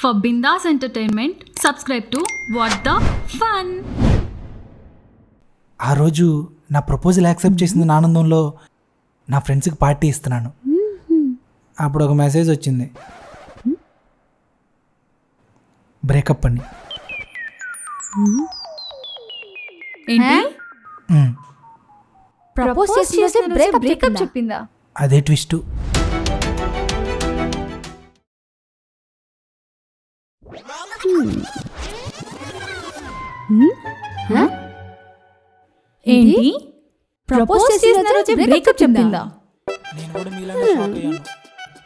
For Bindas Entertainment, subscribe to What the Fun. ఆ రోజు నా ప్రపోజల్ యాక్సెప్ట్ చేసిన ఆనందంలో నా ఫ్రెండ్స్కి పార్టీ ఇస్తున్నాను. అప్పుడు ఒక మెసేజ్ వచ్చింది, బ్రేకప్ అని. ఏంటి? ప్రపోజ్ చేసి బ్రేకప్ చెప్పిందా? అదే ట్విస్ట్. ఏంటి? ప్రపోజ్ చేసిన రోజే బ్రేకప్ చెప్పిందా? నేను కూడా మీలానే షాక్ అయ్యాను.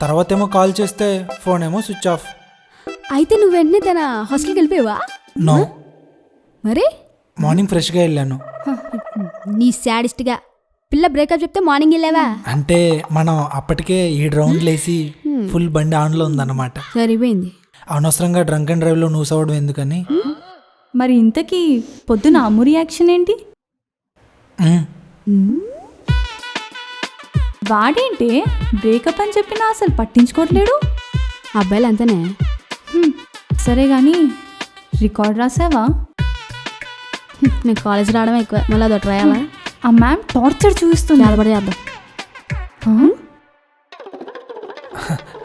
తర్వాత ఏమో కాల్ చేస్తే ఫోన్ ఏమో స్విచ్ ఆఫ్. అయితే నువ్వు వెంటనే తన హాస్టల్కి వెళ్ళిపోయావా? నో, మరి మార్నింగ్ ఫ్రెష్గా వెళ్ళాను. నీ సాడిస్ట్గా పిల్ల బ్రేకప్ చెప్తే మార్నింగ్ వెళ్ళావా? అంటే మనం అప్పటికే 7 రౌండ్లు వేసి ఫుల్ బండి ఆన్లో ఉందన్నమాట. సరిపోయింది. అనవసరంగా డ్రంక్ అండ్ డ్రైవ్లో నువ్వు అవడం ఎందుకని. మరి ఇంతకీ పొద్దున అమ్ము రియాక్షన్ ఏంటి? వాడేంటి బ్రేకప్ అని చెప్పినా అసలు పట్టించుకోవట్లేడు. అబ్బాయిలు అంతేనే. సరే కానీ రికార్డ్ రాసావా? నేను కాలేజ్ రావడం ఎక్కువ, మళ్ళీ అదొకటి రాయాలా? ఆ మ్యామ్ టార్చర్ చూస్తుంది. నిలబడి చేద్దాం.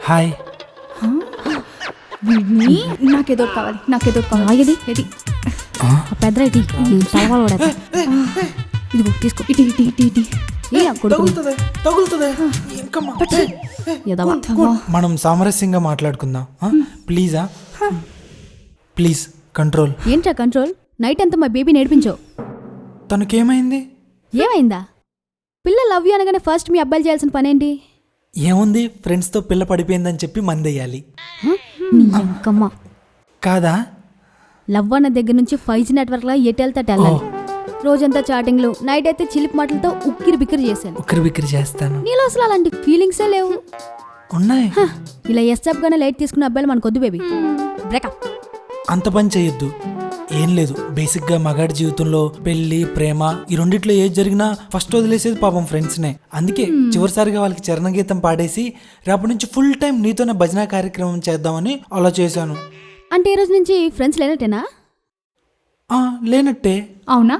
హాయ్. నాకేదో కావాలి. ఆగేది ఇది పెద్ద ఇటీ నేను తలవాళ్ళు పడేస్తా. ఇదిగో తీసుకో. ఇటీ ఏ కొడుకు ఎదవా. మనం సామరస్యంగా మాట్లాడుకుందాం ప్లీజా. Please control. ఏంట్రా కంట్రోల్? నైట్ అంతా మా బేబీ నేర్పించావు. తనకేమైంది? ఏమైందా? పిల్ల లవ్ యూ అనగానే ఫస్ట్ మీ అబ్బాయిలు చేయాల్సిన పనేంటి? ఏముంది, ఫ్రెండ్స్తో పిల్ల పడిపోయిందని చెప్పి మందేయాలి. ఇంకమ్మా కాదా? లవ్ అన్న దగ్గర నుంచి 5G నెట్వర్క్లో ఎటెళ్తాట వెళ్ళాలి. రోజంతా చాటింగ్లు, నైట్ అయితే చిలిపి మాటలతో ఉక్కిరి బిక్కిరి చేశాను. ఉక్కిరి బిక్కిరి చేస్తాను. నీలో అసలు అలాంటి ఫీలింగ్సే లేవు. ఉన్నాయి. ఇలా ఎస్టాప్ గానే లైట్ తీసుకున్న అబ్బాయిలు మనకొద్దు బేబీ. బ్రేకప్. అంత పని చేయొద్దు. ఏం లేదు, బేసిక్గా మగాడి జీవితంలో పెళ్లి, ప్రేమ ఈ రెండిట్లో ఏది జరిగినా ఫస్ట్ వదిలేసేది పాపం ఫ్రెండ్స్నే. అందుకే చివరిసారిగా వాళ్ళకి చరణగీతం పాడేసి రేపటి నుంచి ఫుల్ టైం నీతోనే భజన కార్యక్రమం చేద్దామని అలా చేశాను. అంటే ఈ రోజు నుంచి ఫ్రెండ్స్ లేనట్టేనా? లేనట్టే. అవునా?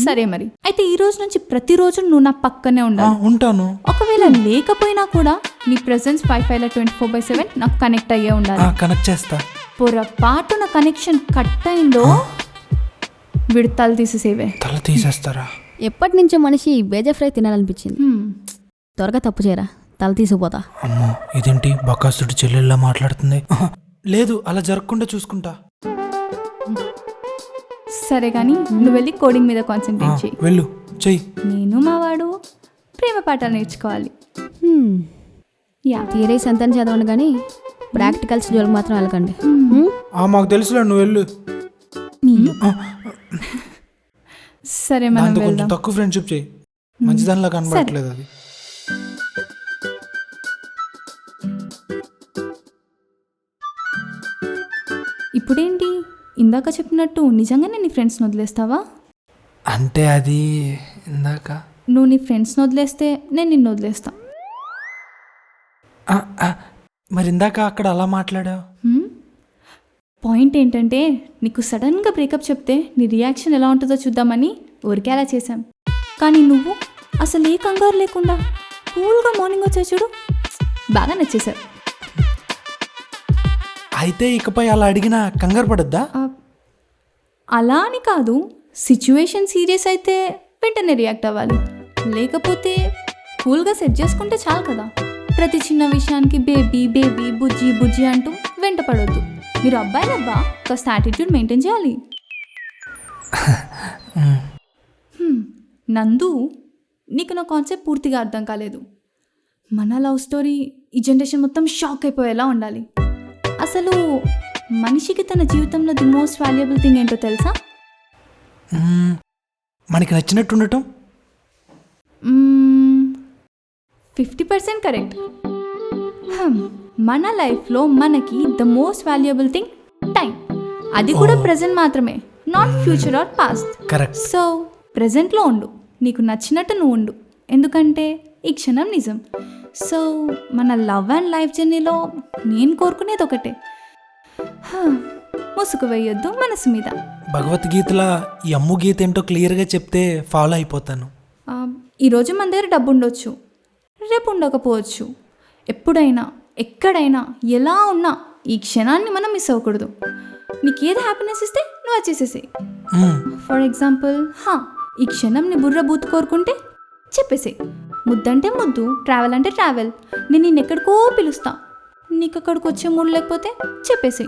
సరే మరి అయితే ఈ రోజు నుంచి ప్రతిరోజు నువ్వు నా పక్కనే ఉండాలి. ఉంటాను. ఒకవేళ లేకపోయినా కూడా నీ ప్రెసెన్స్ 5 24/7 నాకు కనెక్ట్ అయ్యే ఉండాలి. కనెక్ట్ చేస్తా. పొరపాటున కనెక్షన్ కట్ అయిందో వీడు తల తీసేసేవే. తల తీసేస్తారా? ఎప్పటి నుంచో మనిషి బేజా ఫ్రై తినాలనిపించింది. త్వరగా తప్పు చేయరా, తల తీసిపోతా. అమ్మో, ఇదేంటి బకాసుడి చెల్లెల్లా మాట్లాడుతుంది. లేదు, అలా జరగకుండా చూసుకుంటా. సరే కానీ నువ్వు వెళ్ళి కోడింగ్ మీద కాన్సన్ట్రేట్ చేయి. వెళ్ళు, చెయ్యి. నేను మా వాడు ప్రేమ పాఠాలు నేర్చుకోవాలి. థియరీస్ అంతా చదవండి కానీ ప్రాక్టికల్స్ జోలికి మాత్రం వెళ్ళకండి. మాకు తెలుసులే, నువ్వు వెళ్ళు. సరే మనం కొంచెం వెళ్దాం. తక్కువ ఫ్రెండ్షిప్ చేయి, మంచిదానిలా కనబడట్లేదు అది. ఇప్పుడేంటి ఇందాక చెప్పినట్టు నిజంగానే నీ ఫ్రెండ్స్ని వదిలేస్తావా? అంటే అది ఇందాక నువ్వు నీ ఫ్రెండ్స్ని వదిలేస్తే నేను నిన్ను వదిలేస్తా. మరి ఇందాక అక్కడ అలా మాట్లాడావు. పాయింట్ ఏంటంటే నీకు సడన్గా బ్రేకప్ చెప్తే నీ రియాక్షన్ ఎలా ఉంటుందో చూద్దామని ఊరికే అలా చేశాం. కానీ నువ్వు అసలు ఏ కంగారు లేకుండా కూల్గా మార్నింగ్ వచ్చా చూడు, బాగా నచ్చేశారు. అయితే ఇకపై అలా అడిగినా కంగారు పడద్దా? అలా అని కాదు, సిచ్యువేషన్ సీరియస్ అయితే వెంటనే రియాక్ట్ అవ్వాలి. లేకపోతే కూల్గా సెట్ చేసుకుంటే చాలు కదా. ప్రతి చిన్న విషయానికి బేబీ బేబీ బుజ్జి బుజ్జి అంటూ వెంట పడొద్దు. మీరు అబ్బాయిలబ్బా, కాస్త యాటిట్యూడ్ మెయింటైన్ చేయాలి. నందు, నీకు నా కాన్సెప్ట్ పూర్తిగా అర్థం కాలేదు. మన లవ్ స్టోరీ ఈ జనరేషన్ మొత్తం షాక్ అయిపోయేలా ఉండాలి. అసలు మనిషికి తన జీవితంలో ది మోస్ట్ వాల్యుబుల్ థింగ్ ఏంటో తెలుసా? మనకి నచ్చినట్టు ఉండటం. 50% కరెక్ట్. మన లైఫ్లో మనకి the most valuable thing time. అది కూడా ప్రెజెంట్ మాత్రమే, not future or past. Correct. So ప్రెజెంట్లో ఉండు, నీకు నచ్చినట్టు నువ్వు ఉండు, ఎందుకంటే ఈ క్షణం నిజం. సో మన లవ్ అండ్ లైఫ్ జర్నీలో నేను కోరుకునేది ఒకటే, ముసుగు వేయొద్దు మనసు మీద. భగవద్గీతలా ఈ అమ్ము గీత ఏంటో క్లియర్గా చెప్తే ఫాలో అయిపోతాను. ఈరోజు మన దగ్గర డబ్బు ఉండొచ్చు, రేపు ఉండకపోవచ్చు. ఎప్పుడైనా ఎక్కడైనా ఎలా ఉన్నా ఈ క్షణాన్ని మనం మిస్ అవ్వకూడదు. నీకు ఏది హ్యాపీనెస్ ఇస్తే నువ్వు వచ్చేసేసి. ఫర్ ఎగ్జాంపుల్, ఈ క్షణం నీ బుర్ర బూత్ కోరుకుంటే చెప్పేసి. ముద్దంటే ముద్దు, ట్రావెల్ అంటే ట్రావెల్. నేను నిన్ను ఎక్కడికో పిలుస్తా, నీకు అక్కడికి వచ్చే మూడు లేకపోతే చెప్పేసి.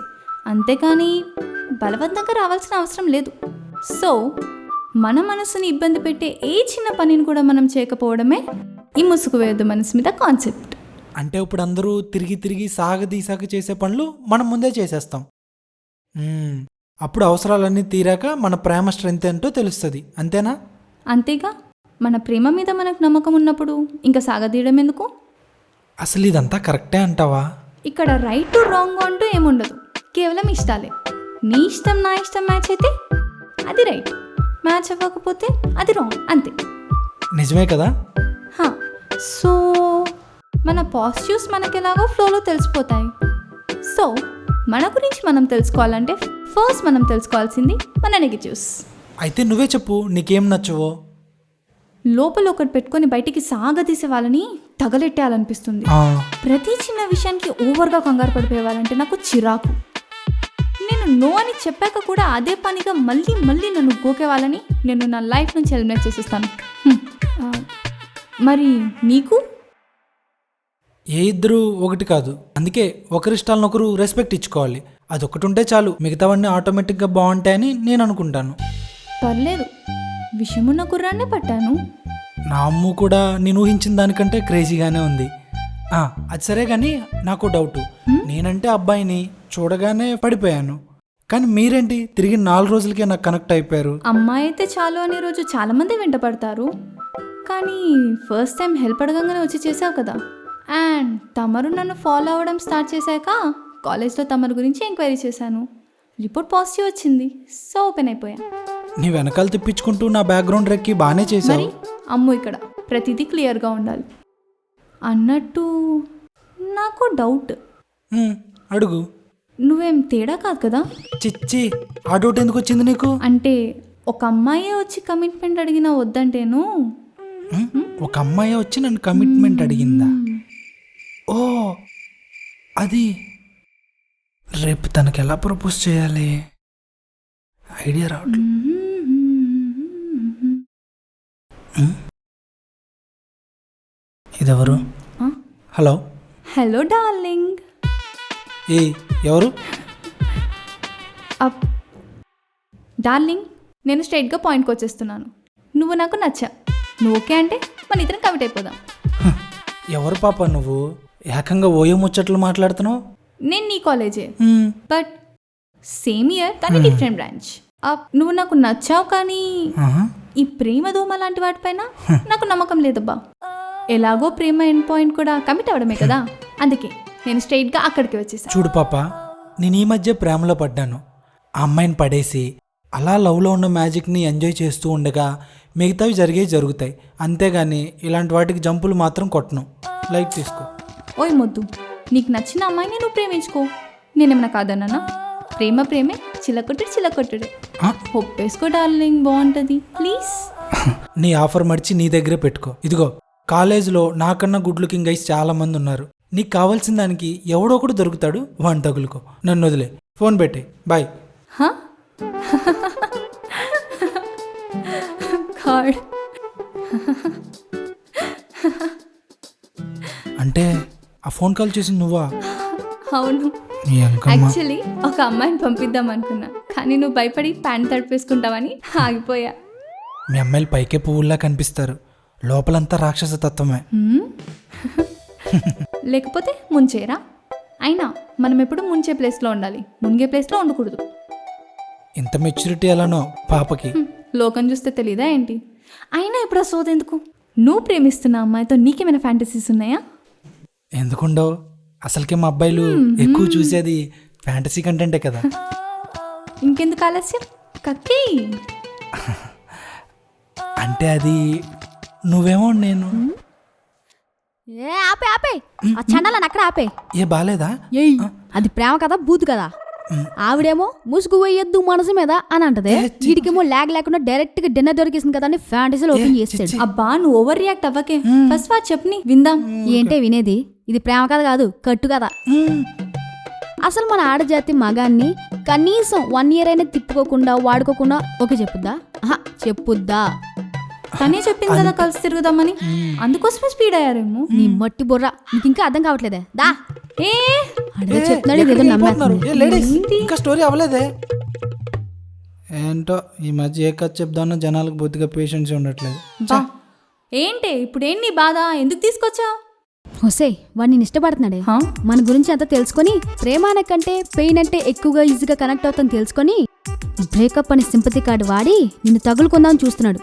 అంతేకాని బలవంతంగా రావాల్సిన అవసరం లేదు. సో మన మనసుని ఇబ్బంది పెట్టే ఏ చిన్న పనిని కూడా మనం చేయకపోవడమే ఈ ముసుగు వేయొద్దు మనసు మీద కాన్సెప్ట్. అంటే ఇప్పుడు అందరూ తిరిగి తిరిగి సాగదీసాక చేసే పనులు మనం ముందే చేసేస్తాం. అప్పుడు అవసరాలన్నీ తీరాక మన ప్రేమ స్ట్రెంత్ ఏంటో తెలుస్తుంది. అంతేనా? అంతేగా. మన ప్రేమ మీద మనకు నమ్మకం ఉన్నప్పుడు ఇంకా సాగదీయడం ఎందుకు? అసలు ఇదంతా కరెక్టే అంటావా? ఇక్కడ రైట్ టు రాంగ్ అంటూ ఏముండదు, కేవలం ఇష్టాలే. నీ ఇష్టం నా ఇష్టం మ్యాచ్ అయితే అది రైట్, మ్యాచ్ అవ్వకపోతే అది రాంగ్, అంతే. నిజమే కదా. సో మన పాజిటివ్స్ మనకి ఎలాగో ఫ్లోలో తెలిసిపోతాయి. సో మన గురించి మనం తెలుసుకోవాలంటే ఫస్ట్ మనం తెలుసుకోవాల్సింది మన నెగిటివ్స్. అయితే నువ్వే చెప్పు, నీకేం నచ్చవో. లోపల ఒకటి పెట్టుకొని బయటికి సాగదీసే వాళ్ళని తగలెట్టేయాలనిపిస్తుంది. ప్రతి చిన్న విషయానికి ఓవర్గా కంగారు పడిపోయే వాళ్ళంటే నాకు చిరాకు. నేను నో అని చెప్పాక కూడా అదే పనిగా మళ్ళీ మళ్ళీ నన్ను గోకే వాళ్ళని నేను నా లైఫ్ నుంచి ఎలిమినేట్ చేసేస్తాను. మరి నీకు? ఏ ఇద్దరు ఒకటి కాదు. అందుకే ఒకరిష్టాలను ఒకరు రెస్పెక్ట్ ఇచ్చుకోవాలి. అదొకటి ఉంటే చాలు, మిగతావన్నీ ఆటోమేటిక్గా బాగుంటాయని నేను అనుకుంటాను. పర్లేదు, విషమున్న కుర్రాన్నే పట్టాను. నా అమ్ము కూడా నేను ఊహించిన దానికంటే క్రేజీగానే ఉంది. అది సరే కానీ నాకు డౌటు. నేనంటే అబ్బాయిని చూడగానే పడిపోయాను, కానీ మీరేంటి తిరిగి 4 రోజులకే నాకు కనెక్ట్ అయిపోయారు. అమ్మాయి అయితే చాలు అనే రోజు చాలామంది వెంట పడతారు, కానీ ఫస్ట్ టైం హెల్ప్ అడగంగానే వచ్చి చేసావు కదా. అండ్ తమరు నన్ను ఫాలో అవ్వడం స్టార్ట్ చేశాక కాలేజ్లో తమరు గురించి ఎంక్వైరీ చేశాను. రిపోర్ట్ పాజిటివ్ వచ్చింది. సో ఓపెన్ అయిపోయా. నీ వెనకాల తిప్పించుకుంటూ నా బ్యాక్గ్రౌండ్ రెక్కి బాగానే చేశావు. అమ్ము ఇక్కడ ప్రతిదీ క్లియర్గా ఉండాలి. అన్నట్టు నాకు డౌట్. అడుగు. నువ్వేం తేడా కాదు కదా? చిచ్చి, ఆ డౌట్ ఎందుకు వచ్చింది నీకు? అంటే ఒక అమ్మాయి వచ్చి కమిట్మెంట్ అడిగినా వద్దంటేను. ఒక అమ్మాయి వచ్చి నన్ను కమిట్మెంట్ అడిగిందా? ఓ అది. రేపు తనకి ఎలా ప్రపోజ్ చేయాలి ఐడియా రావట్లేదు. ఇదెవరు? హలో. Hello darling. ఏ ఎవరు? డార్లింగ్, నేను స్ట్రైట్గా పాయింట్కి వచ్చేస్తున్నాను. నువ్వు నాకు నచ్చా. నువ్వు ఓకే అంటే మన ఇద్దరం కమిట్ అయిపోదాం. ఎవరు పాప నువ్వు? ఏకంగా ఓయో ముచ్చట్లు మాట్లాడుతున్నావు. నేను నీ కాలేజే, బట్ సేమ్ ఇయర్ కానీ డిఫరెంట్ బ్రాంచ్. నువ్వు నాకు నచ్చావు, కానీ ఈ ప్రేమ దోమ లాంటి వాటిపైన నాకు నమ్మకం లేదబ్బా. ఎలాగో ప్రేమ ఎండ్ పాయింట్ కూడా కమిట్ అవ్వడమే కదా, అందుకే నేను స్ట్రైట్గా అక్కడికి వచ్చేసాను. చూడు పాప, నేను ఈ మధ్య ప్రేమలో పడ్డాను. ఆ అమ్మాయిని పడేసి అలా లవ్లో ఉన్న మ్యాజిక్ని ఎంజాయ్ చేస్తూ ఉండగా మిగతావి జరుగుతాయి. అంతేగాని ఇలాంటి వాటికి జంపులు మాత్రం కొట్టను. లైట్ తీసుకో. ఓయ్ మొద్దు, నీకు నచ్చిన అమ్మాయిని నువ్వు ప్రేమించుకో. నేనేమన్నా కాదన్నా? ప్రేమ ప్రేమే, చిల్లకొట్టుడు. ఒప్పేసుకో డార్లింగ్, బాగుంటుంది ప్లీజ్. నీ ఆఫర్ మడిచి నీ దగ్గరే పెట్టుకో. ఇదిగో, కాలేజ్లో నాకన్నా గుడ్ లుకింగ్ గైస్ చాలా మంది ఉన్నారు. నీకు కావాల్సిన దానికి ఎవడో ఒకడు దొరుకుతాడు, వాడిని తగులుకో. నన్ను వదిలే, ఫోన్ పెట్టే, బాయ్. అంటే ఆ ఫోన్ కాల్ చేసింది నువ్వా? అవును. యాక్చువల్లీ ఒక అమ్మాయిని పంపిద్దాం అనుకున్నా, కానీ నువ్వు భయపడి ప్యాంట్ తడిపేసుకుంటావని ఆగిపోయా. మీ అమ్మాయిలు పైకే పువ్వుల్లా కనిపిస్తారు, లోపలంతా రాక్షస తత్వమే. లేకపోతే ముంచేరా? అయినా మనం ఎప్పుడు ముంచే ప్లేస్లో ఉండాలి, మునిగే ప్లేస్లో ఉండకూడదు. ఇంత మెచ్యూరిటీ ఎలానో పాపకి. లోకం చూస్తే తెలీదా ఏంటి? అయినా ఇప్పుడు ఆ సోదెందుకు? నువ్వు ప్రేమిస్తున్న అమ్మాయితో నీకేమైనా ఫ్యాంటసీస్ ఉన్నాయా? ఎందుకుండవు, అసలుకే మా అబ్బాయిలు ఎక్కువ చూసేది ఫ్యాంటసీ కంటెంటే కదా. ఇంకెందుకు ఆలస్యం, కక్కి. అంటే అది నువ్వేమో నేను. ఆపే ఆ చండాలని అక్కడ ఆపే. ఏ బాలేదా? అది ప్రేమ కదా, బూత్ కదా. ఆవిడేమో ముసుగు వేయొద్దు మనసు మీద అని అంటది. వీడికేమో ల్యాగ్ లేకుండా డైరెక్ట్ గా డిన్నర్ దొరికేసింది కదా అని ఫ్యాంటసీలు ఓపెన్ చేస్తాడు. అబ్బా నువ్వు ఓవర్ రియాక్ట్ అవ్వకే. ఫస్ట్ వాడు చెప్పని విందాం. ఏంటే వినేది? ఇది ప్రేమ కథ కాదు, కట్టు కదా. అసలు మన ఆడజాతి మగాన్ని కనీసం 1 year అయినా తిప్పుకోకుండా వాడుకోకుండా ఓకే చెప్పుద్దా? చెప్పుద్దా? తనే చెప్పింది కదా కలిసి తిరుగుదామని, అందుకోసమే స్పీడ్ అయ్యారేమో. నీ మట్టి బుర్ర నీకు ఇంకా అర్థం కావట్లేదే. దా ఏ అడిగా చెప్తున్నాడు ఏదో నమ్మేస్తుంది. లేడీస్ ఇంకా స్టోరీ అవ్వలేదే. ఏంటో ఈ మధ్య ఏ కథ చెప్దానో జనాలకు బొద్దుగా పేషెన్స్ ఉండట్లేదు. బా ఏంటి ఇప్పుడు ఏంటి నీ బాధ? ఎందుకు తీసుకొచ్చావు? హొసే వాడు నేను ఇష్టపడుతున్నాడే. మన గురించి అంతా తెలుసుకొని ప్రేమ అనే కంటే పెయిన్ అంటే ఎక్కువగా ఈజీగా కనెక్ట్ అవుతాను తెలుసుకొని బ్రేకప్ అని సింపతి కార్డు వాడి నిన్ను తగులుకుందామని చూస్తున్నాడు.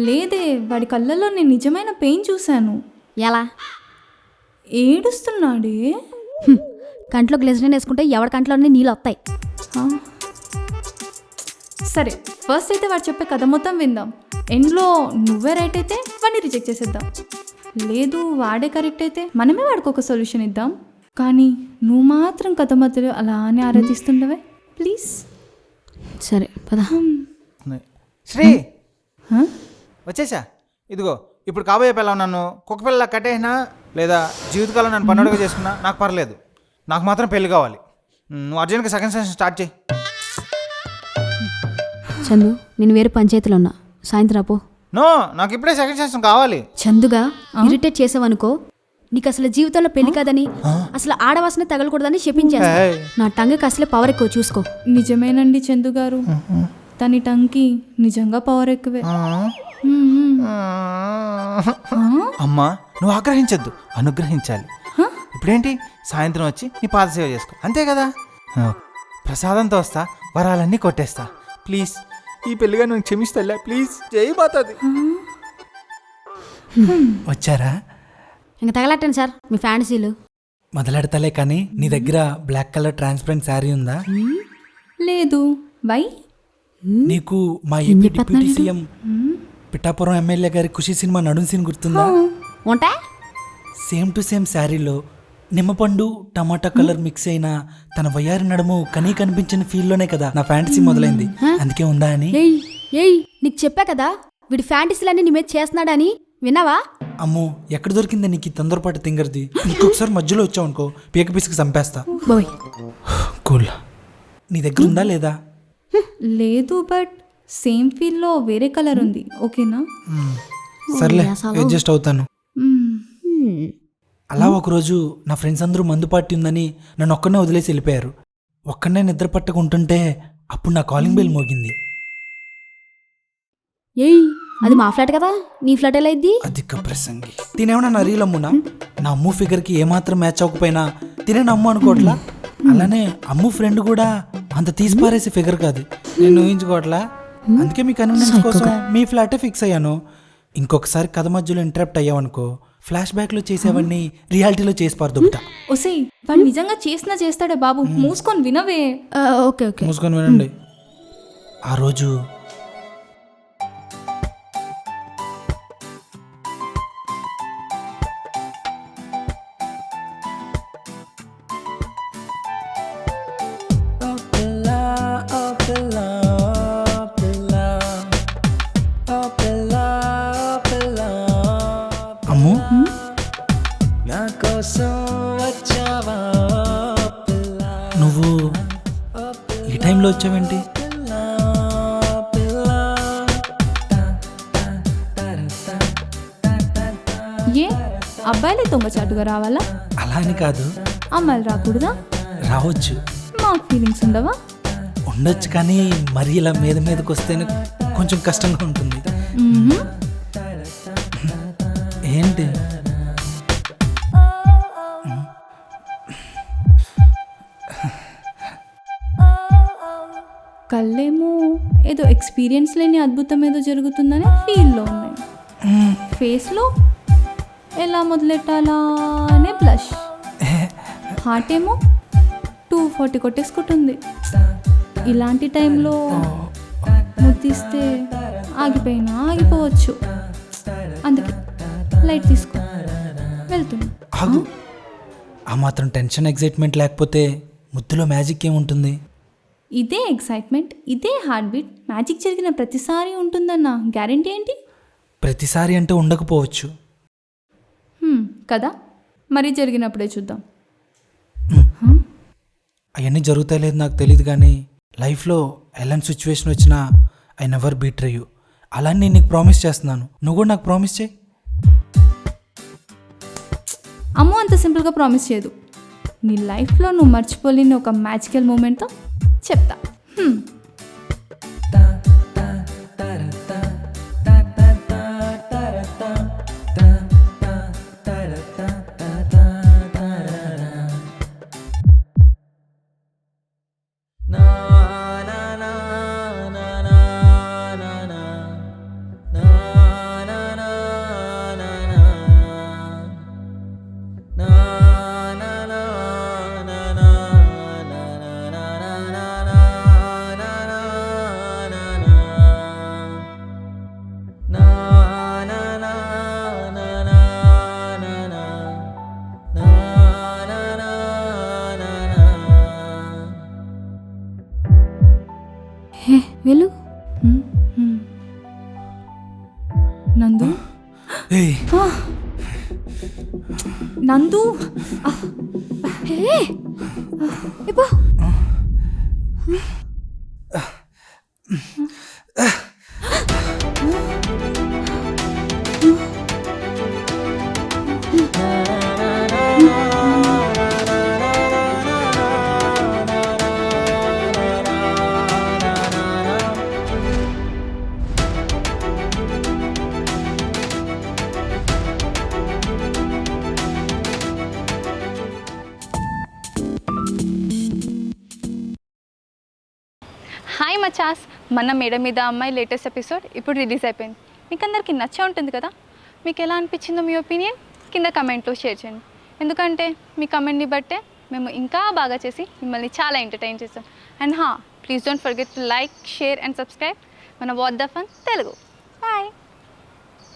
లేదే, వాడి కళ్ళల్లో నేను నిజమైన పెయిన్ చూశాను. ఎలా? ఏడుస్తున్నాడే. కంట్లో గ్లిజరిన్ వేసుకుంటే ఎవరి కంట్లోనే నీళ్ళు వస్తాయి. సరే ఫస్ట్ అయితే వాడు చెప్పే కథ మొత్తం విందాం. ఎండ్లో నువ్వే రైట్ అయితే వాడిని రిజెక్ట్ చేసేద్దాం. లేదు వాడే కరెక్ట్ అయితే మనమే వాడికి ఒక సొల్యూషన్ ఇద్దాం. కానీ నువ్వు మాత్రం కథ మధ్యలో అలానే ఆరాధిస్తుండవే ప్లీజ్. సరే పద. శ్రీ వచ్చేసా. ఇదిగో ఇప్పుడు కాబోయే పిల్ల నన్ను కుక్క పిల్ల కట్టేసినా లేదా జీవితకాలం నన్ను పన్నడుగా చేసుకున్నా నాకు పర్లేదు. నాకు మాత్రం పెళ్లి కావాలి. నువ్వు అర్జెంట్గా సెకండ్ సెషన్ స్టార్ట్ చేయి. చందు నేను వేరే పంచాయతీలో ఉన్నా, సాయంత్రం పో. నో నాకు ఇప్పుడే సెకండ్ సెషన్ కావాలి. చందుగా ఇరిటేట్ చేసావనుకో నీకు అసలు జీవితంలో పెళ్లి కాదని అసలు ఆడవాసన తగలకూడదని చెప్పించేస్తా. నా టంగ్కి అసలే పవర్ ఎక్కువ చూసుకో. నిజమేనండి చందు గారు, తని టంగ్కి నిజంగా పవర్ ఎక్కువే. అమ్మా నువ్వు ఆగ్రహించద్దు, అనుగ్రహించాలి. ఇప్పుడేంటి సాయంత్రం వచ్చి నీ పాద సేవ చేసుకో అంతే కదా. ప్రసాదంతో వస్తా, వరాలన్నీ కొట్టేస్తా. ప్లీజ్ ఈ పెళ్లిగా నువ్వు క్షమిస్తలే ప్లీజ్. జై మాతాది. వచ్చారా? ఇంకా తగలట్టండి సార్ మీ ఫ్యాంటసీలు. మొదలెడతలే కానీ నీ దగ్గర బ్లాక్ కలర్ ట్రాన్స్పరెంట్ శారీ ఉందా? లేదు. వై? నీకు మా AP deputy CM Pithapuram MLA గారి ఖుషి సినిమా నడుం సీన్ గుర్తుందా? ఉంటా సేమ్ టు సేమ్ శారీలో నిమ్మపండు టమాటా కలర్ మిక్స్ అయిన తన వయ్యారి నడుము కనీ కనిపించిన ఫీల్లోనే కదా నా ఫ్యాంటసీ మొదలైంది. అందుకే ఉందా అని. ఏయ్ నీకు చెప్పా కదా వీడి ఫ్యాంటసీలన్నీ నీ మీద చేస్తున్నాడని, విన్నావా? అమ్మో ఎక్కడ దొరికింది నీకు తొందరపాటు తింగర్ది? ఇంకొకసారి మధ్యలో వచ్చావు అనుకో పీక పీసుకు చంపేస్తా. కూల్. నీ దగ్గర ఉందా లేదా? లేదు, బట్ సేమ్ ఫీల్లో వేరే కలర్ ఉంది. ఓకేనా? సర్లే అడ్జస్ట్ అవుతాను. అలా ఒకరోజు నా ఫ్రెండ్స్ అందరూ మందు పార్టీ ఉందని నన్ను ఒక్కనే వదిలేసి వెళ్ళిపోయారు. ఒక్కనే నిద్ర పట్టకుంటుంటే అప్పుడు నా కాలింగ్ బెల్ మోగింది. ఏయ్ అది మా ఫ్లాట్ కదా, నీ ఫ్లాట్ ఎలా అయింది? అధిక ప్రసంగి. తినేమన్నా నా రీల్ అమ్మునా? నా అమ్ము ఫిగర్కి ఏమాత్రం మ్యాచ్ అవ్వకపోయినా తినే అమ్ము అనుకోవట్లా. అలానే అమ్ము ఫ్రెండ్ కూడా అంత తీసిపారేసే ఫిగర్ కాదు, నేను ఊహించుకోవట్లా. అందుకే మీ కన్వీనియన్స్ కోసం మీ ఫ్లాటే ఫిక్స్ అయ్యాను. ఇంకొకసారి కథ మధ్యలో ఇంటరప్ట్ అయ్యావనుకో ఫ్లాష్ బ్యాక్ లో చేసేవాడిని రియాలిటీలో చేసి పారదొబ్బుతా. ఒసే వాడు నిజంగా చేసినా చేస్తాడే బాబు, మూసుకొని వినవే. ఓకే ఓకే మూసుకొని వినండి. ఆ రోజు అమ్ము నువ్వు ఈ టైంలో వచ్చావేంటి? ఏ అబ్బాయిలే దొంగచాటుగా రావాలా? అలా అని కాదు. అమ్మాయిలు రాకూడదా? రావచ్చు. మాకు ఫీలింగ్స్ ఉండవా? ఉండొచ్చు కానీ మరి ఇలా మీద మీదకి వస్తేనే కొంచెం కష్టంగా ఉంటుంది. ఏంటి? కళ్ళేమో ఏదో ఎక్స్పీరియన్స్ లేని అద్భుతం ఏదో జరుగుతుందనే ఫీల్లో ఉన్నాయి. ఫేస్లో ఎలా మొదలెట్టాలా అనే బ్లష్. హార్ట్ ఏమో 240 కొట్టేసుకుంటుంది. ఇలాంటి టైంలో ముద్దిస్తే ఆగిపోయినా ఆగిపోవచ్చు. అందుకే లైట్ తీసుకో, వెళ్తున్నా. ఆగు. ఆ మాత్రం టెన్షన్ ఎగ్జైట్మెంట్ లేకపోతే ముద్దులో మ్యాజిక్ ఏముంటుంది? ఇదే ఎక్సైట్మెంట్, ఇదే హార్ట్ బీట్ మ్యాజిక్ జరిగిన ప్రతిసారి ఉంటుందన్న గ్యారంటీ ఏంటి? ప్రతిసారి అంటే ఉండకపోవచ్చు. కదా, మరీ జరిగినప్పుడే చూద్దాం. అవన్నీ జరుగుతాయి లేదు నాకు తెలియదు, కానీ లైఫ్లో ఎలాంటి సిచ్యువేషన్ వచ్చినా ఐ నెవర్ బీట్ యూ. అలా నేను నీకు ప్రామిస్ చేస్తున్నాను, నువ్వు కూడా నాకు ప్రామిస్ చేయి. అమ్మో అంత సింపుల్గా ప్రామిస్ చేయదు. నీ లైఫ్లో నువ్వు మర్చిపోలేని ఒక మ్యాజికల్ మూమెంట్తో చెప్తా. హే వెళ్ళు. నందు, ఏయ్ నందు, హే ఇపో. హాయ్ మచాస్, మన మేడ మీద అమ్మాయి లేటెస్ట్ ఎపిసోడ్ ఇప్పుడు రిలీజ్ అయిపోయింది. మీకు అందరికీ నచ్చే ఉంటుంది కదా. మీకు ఎలా అనిపించిందో మీ ఒపీనియన్ కింద కమెంట్లో షేర్ చేయండి. ఎందుకంటే మీ కమెంట్ని బట్టే మేము ఇంకా బాగా చేసి మిమ్మల్ని చాలా ఎంటర్టైన్ చేస్తాం. And please don't forget to like, share and subscribe మన వాట్ ద ఫన్ తెలుగు.